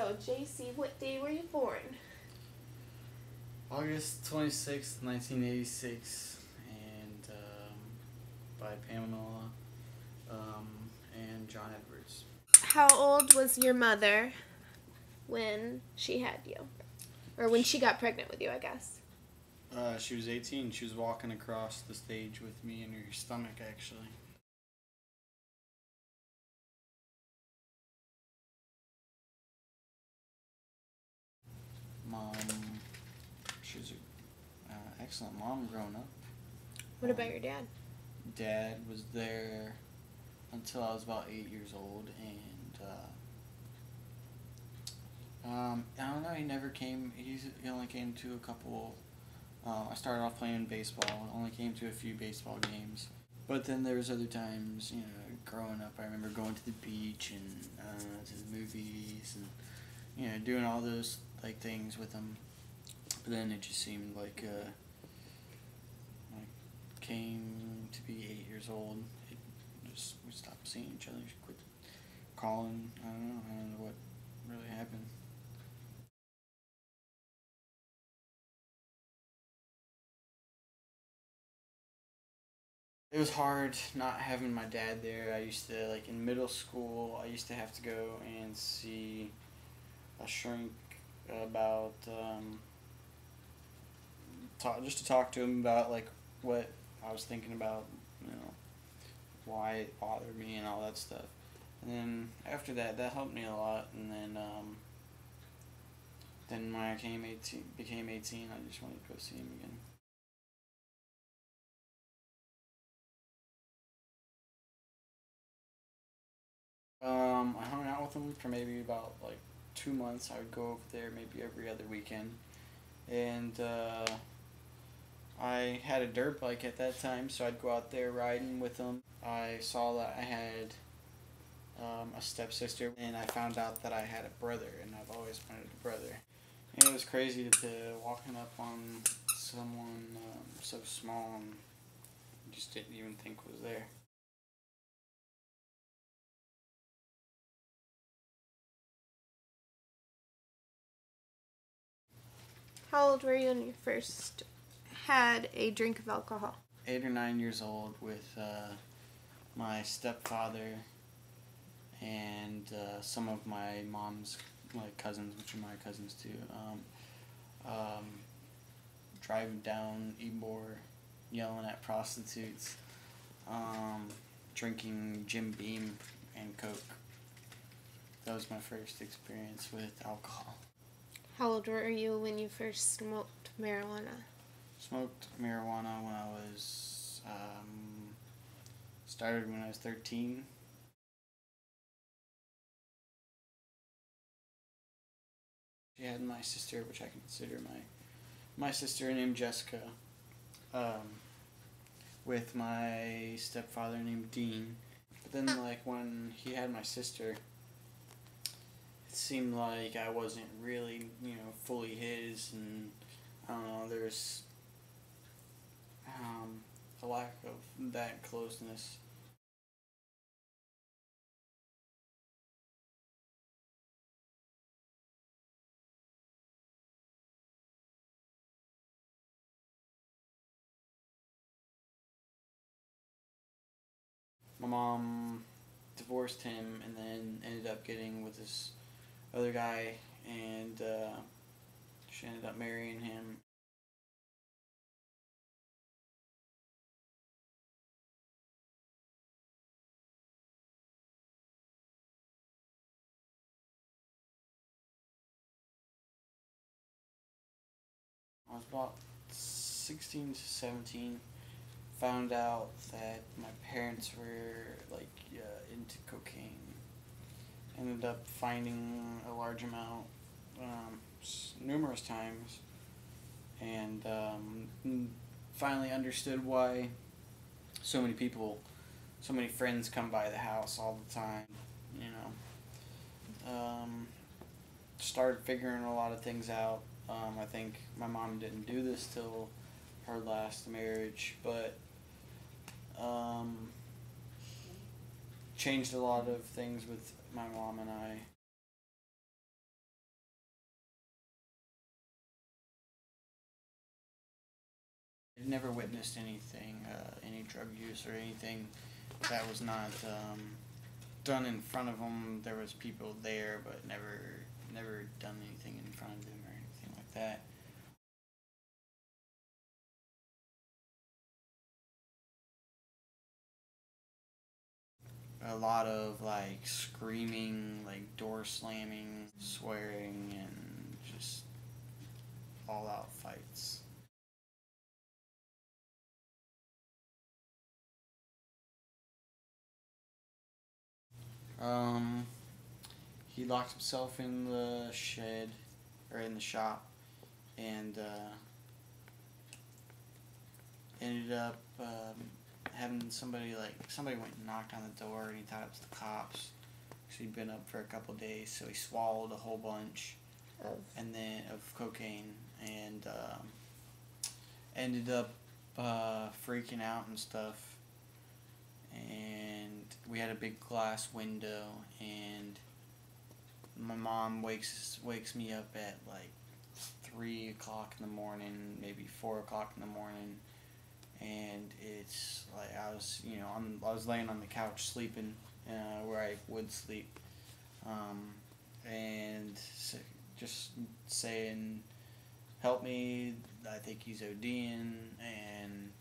So, JC, what day were you born? August 26th, 1986, and by Pamela and John Edwards. How old was your mother when she had you? Or when she got pregnant with you, I guess. She was 18. She was walking across the stage with me in her stomach, actually. Mom, she was an excellent mom growing up. What about your dad? Dad was there until I was about 8 years old, and I don't know. He never came. He only came to a couple. I started off playing baseball. Only came to a few baseball games, but then there was other times. You know, growing up, I remember going to the beach and to the movies, and doing all those like things with him. But then it just seemed like came to be 8 years old. We stopped seeing each other. Quit calling. I don't know what really happened. It was hard not having my dad there. I used to, like, in middle school, I used to have to go and see a shrink about, just to talk to him about, like, what I was thinking about, why it bothered me and all that stuff. And then after that helped me a lot. And then when I became 18, I just wanted to go see him again. I hung out with him for maybe about like 2 months. I would go over there maybe every other weekend, and I had a dirt bike at that time, so I'd go out there riding with him. I saw that I had a stepsister, and I found out that I had a brother, and I've always wanted a brother. And it was crazy to walking up on someone so small and just didn't even think was there. How old were you when you first had a drink of alcohol? 8 or 9 years old with my stepfather and some of my mom's cousins, which are my cousins too. Driving down Ybor, yelling at prostitutes, drinking Jim Beam and Coke. That was my first experience with alcohol. How old were you when you first smoked marijuana? Smoked marijuana when I was, started when I was 13. She had my sister, which I consider my sister, named Jessica, with my stepfather named Dean. But then, like, when he had my sister, it seemed like I wasn't really, fully his, and I don't know, there's a lack of that closeness. My mom divorced him and then ended up getting with this other guy, and she ended up marrying him. I was about 16 to 17. Found out that my parents were into cocaine. Ended up finding a large amount numerous times, and finally understood why so many people, so many friends come by the house all the time. Started figuring a lot of things out. I think my mom didn't do this till her last marriage, but changed a lot of things with my mom and I. never witnessed anything, any drug use or anything that was not done in front of them. There was people there, but never done anything in front of them or anything like that. A lot of like screaming, like door slamming, swearing, and just all out fights. Um, he locked himself in the shed or in the shop, and ended up having somebody went and knocked on the door, and he thought it was the cops. So he'd been up for a couple of days, so he swallowed a whole bunch of cocaine, and ended up freaking out and stuff. And we had a big glass window, and my mom wakes me up at like 3 o'clock in the morning, maybe 4 o'clock in the morning, and it's like I was laying on the couch sleeping, where I would sleep, and just saying, "Help me! I think he's ODing," and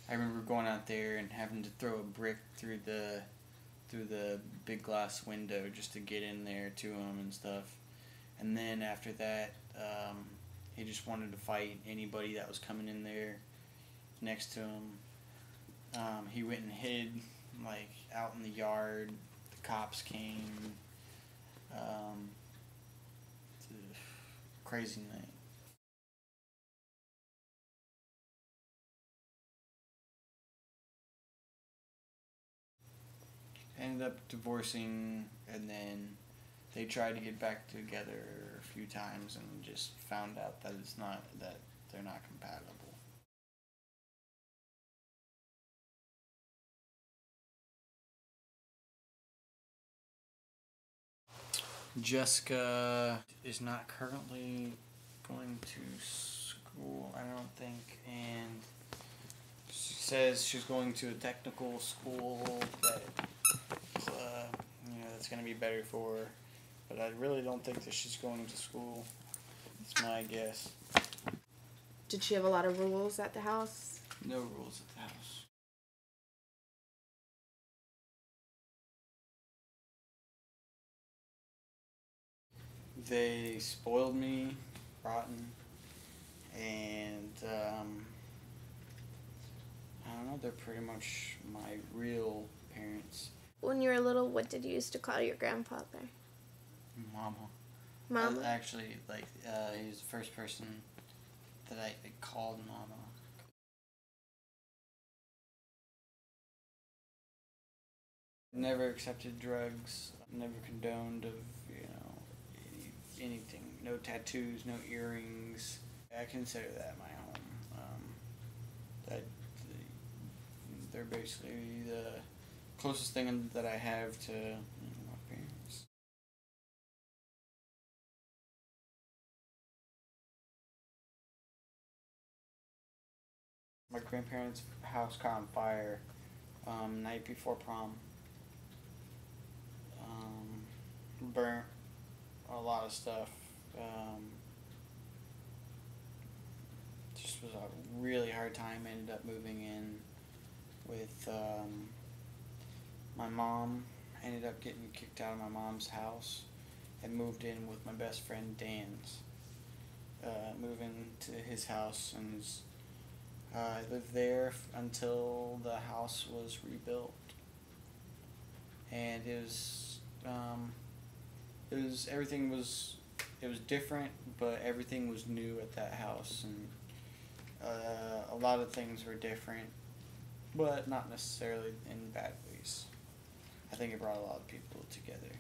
I remember going out there and having to throw a brick through the big glass window just to get in there to him and stuff. And then after that, he just wanted to fight anybody that was coming in there next to him. He went and hid like out in the yard. The cops came. It's a crazy night. Ended up divorcing, and then they tried to get back together a few times, and just found out that they're not compatible. Jessica is not currently going to school, I don't think, and she says she's going to a technical school that that's going to be better for her. But I really don't think that she's going to school. That's my guess. Did she have a lot of rules at the house? No rules at the house. They spoiled me rotten, and I don't know, they're pretty much my real parents. When you were little, what did you used to call your grandfather? Mama. Mama? Actually, he was the first person that I called Mama. Never accepted drugs. Never condoned of anything. No tattoos. No earrings. I consider that my home. They're basically the closest thing that I have to my parents. My grandparents' house caught on fire night before prom. Burnt a lot of stuff. Just was a really hard time. Ended up moving in with my mom. Ended up getting kicked out of my mom's house and moved in with my best friend Dan's. Moving to his house, and I lived there until the house was rebuilt. And it was different, but everything was new at that house, and a lot of things were different, but not necessarily in bad ways. I think it brought a lot of people together.